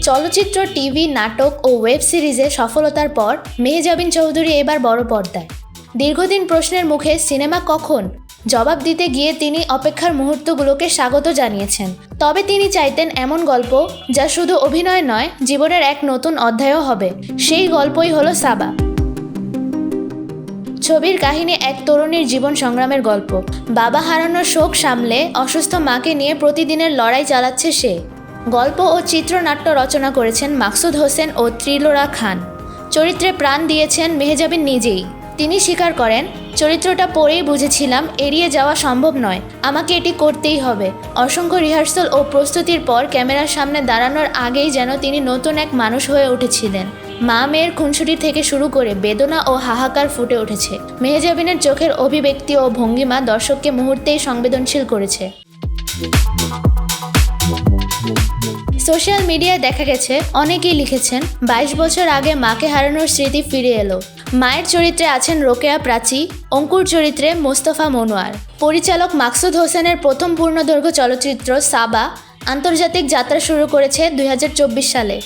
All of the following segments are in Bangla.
চলচ্চিত্র, টিভি, নাটক ও ওয়েব সিরিজে সফলতার পর মেহজাবিন চৌধুরী এবার বড় পর্দায়। দীর্ঘদিন প্রশ্নের মুখে সিনেমা কখন জবাব দিতে গিয়ে তিনি অপেক্ষার মুহূর্তগুলোকে স্বাগত জানিয়েছেন। তবে তিনি চাইতেন এমন গল্প যা শুধু অভিনয় নয়, জীবনের এক নতুন অধ্যায়ও হবে। সেই গল্পই হলো সাবা। ছবির কাহিনী এক তরুণীর জীবন সংগ্রামের গল্প। বাবা হারানোর শোক সামলে অসুস্থ মাকে নিয়ে প্রতিদিনের লড়াই চালাচ্ছে সে। গল্প ও চিত্রনাট্য রচনা করেছেন মাকসুদ হোসেন ও ত্রিলোরা খান। চরিত্রে প্রাণ দিয়েছেন মেহজাবিন নিজেই। তিনি স্বীকার করেন, চরিত্রটা পড়েই বুঝেছিলাম এড়িয়ে যাওয়া সম্ভব নয়, আমাকে এটি করতেই হবে। অসংখ্য রিহার্সাল ও প্রস্তুতির পর ক্যামেরার সামনে দাঁড়ানোর আগেই যেন তিনি নতুন এক মানুষ হয়ে উঠেছিলেন। মা মেয়ের খুনসুটি থেকে শুরু করে বেদনা ও হাহাকার ফুটে উঠেছে। মেহজাবিনের চোখের অভিব্যক্তি ও ভঙ্গিমা দর্শককে মুহূর্তেই সংবেদনশীল করেছে। সোশ্যাল মিডিয়ায় দেখা গেছে, অনেকেই লিখেছেন 22 বছর আগে মাকে হারানোর স্মৃতি ফিরে এলো। মায়ের চরিত্রে আছেন রোকেয়া প্রাচী, অঙ্কুর চরিত্রে মোস্তফা মনোয়ার। পরিচালক মাকসুদ হোসেনের প্রথম পূর্ণদৈর্ঘ্য চলচ্চিত্র সাবা আন্তর্জাতিক যাত্রা শুরু করেছে 2024 সালে।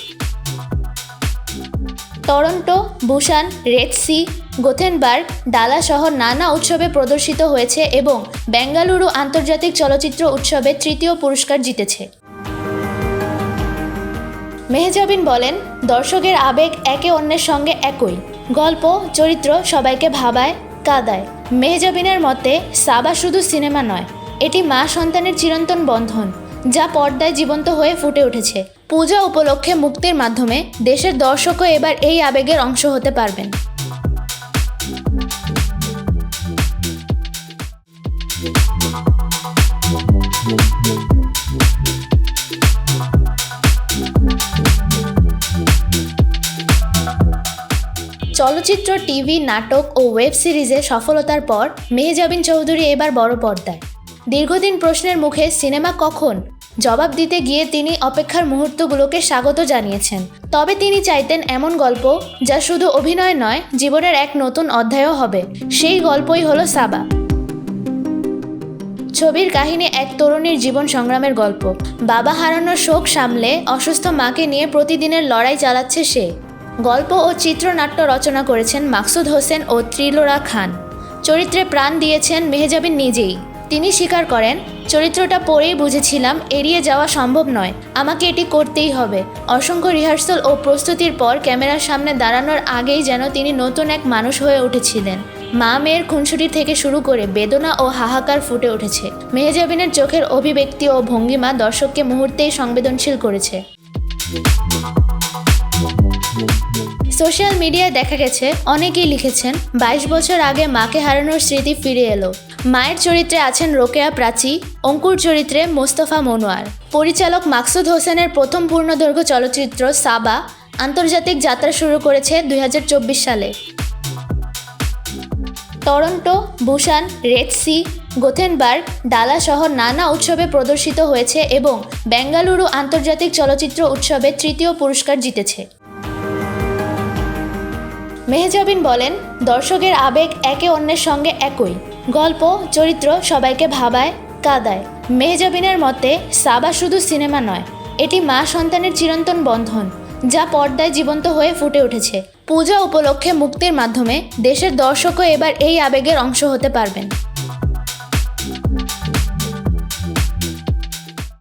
Toronto, Busan, Red Sea, Gothenburg, ডালা সহ নানা উৎসবে প্রদর্শিত হয়েছে এবং বেঙ্গালুরু আন্তর্জাতিক চলচ্চিত্র উৎসবে 3য় পুরস্কার জিতেছে। মেহজাবিন বলেন, দর্শকের আবেগ একে অন্যের সঙ্গে একই। গল্প, চরিত্র সবাইকে ভাবায়, কাঁদায়। মেহজাবিনের মতে সাবা শুধু সিনেমা নয়, এটি মা সন্তানের চিরন্তন বন্ধন, যা পর্দায় জীবন্ত হয়ে ফুটে উঠেছে। পূজা উপলক্ষে মুক্তির মাধ্যমে দেশের দর্শকও এবার এই আবেগের অংশ হতে পারবেন। চলচ্চিত্র, টিভি, নাটক ও ওয়েব সিরিজে সফলতার পর মেহজাবিন চৌধুরী এবার বড় পর্দায়। দীর্ঘদিন প্রশ্নের মুখে সিনেমা কখন জবাব দিতে গিয়ে তিনি অপেক্ষার মুহূর্তগুলোকে স্বাগত জানিয়েছেন। তবে তিনি চাইতেন এমন গল্প যা শুধু অভিনয় নয়, জীবনের এক নতুন অধ্যায়ও হবে। সেই গল্পই হলো সাবা। ছবির কাহিনী এক তরুণীর জীবন সংগ্রামের গল্প। বাবা হারানোর শোক সামলে অসুস্থ মাকে নিয়ে প্রতিদিনের লড়াই চালাচ্ছে সে। গল্প ও চিত্রনাট্য রচনা করেছেন মাকসুদ হোসেন ও ত্রিলোরা খান। চরিত্রে প্রাণ দিয়েছেন মেহজাবিন নিজেই। তিনি স্বীকার করেন, চরিত্রটা পড়েই বুঝেছিলাম এড়িয়ে যাওয়া সম্ভব নয়, আমাকে এটি করতেই হবে। অসংখ্য রিহার্সাল ও প্রস্তুতির পর ক্যামেরার সামনে দাঁড়ানোর আগেই যেন তিনি নতুন এক মানুষ হয়ে উঠেছিলেন। মা মেয়ের খুনসুটি থেকে শুরু করে বেদনা ও হাহাকার ফুটে উঠেছে। মেহজাবিনের চোখের অভিব্যক্তি ও ভঙ্গিমা দর্শককে মুহূর্তেই সংবেদনশীল করেছে। সোশ্যাল মিডিয়ায় দেখা গেছে, অনেকেই লিখেছেন 22 বছর আগে মাকে হারানোর স্মৃতি ফিরে এলো। মায়ের চরিত্রে আছেন রোকেয়া প্রাচী, অঙ্কুর চরিত্রে মোস্তফা মনোয়ার। পরিচালক মাকসুদ হোসেনের প্রথম পূর্ণদৈর্ঘ্য চলচ্চিত্র সাবা আন্তর্জাতিক যাত্রা শুরু করেছে 2024 সালে। Toronto, Busan, Red Sea, Gothenburg, ডালা সহ নানা উৎসবে প্রদর্শিত হয়েছে এবং বেঙ্গালুরু আন্তর্জাতিক চলচ্চিত্র উৎসবে 3য় পুরস্কার জিতেছে। মেহজাবিন বলেন, দর্শকের আবেগ একে অন্যের সঙ্গে একই। গল্প, চরিত্র সবাইকে ভাবায়, কাঁদায়। মেহজাবিনের মতে সাবা শুধু সিনেমা নয়, এটি মা সন্তানের চিরন্তন বন্ধন, যা পর্দায় জীবন্ত হয়ে ফুটে উঠেছে। পূজা উপলক্ষে মুক্তির মাধ্যমে দেশের দর্শকও এবার এই আবেগের অংশ হতে পারবেন।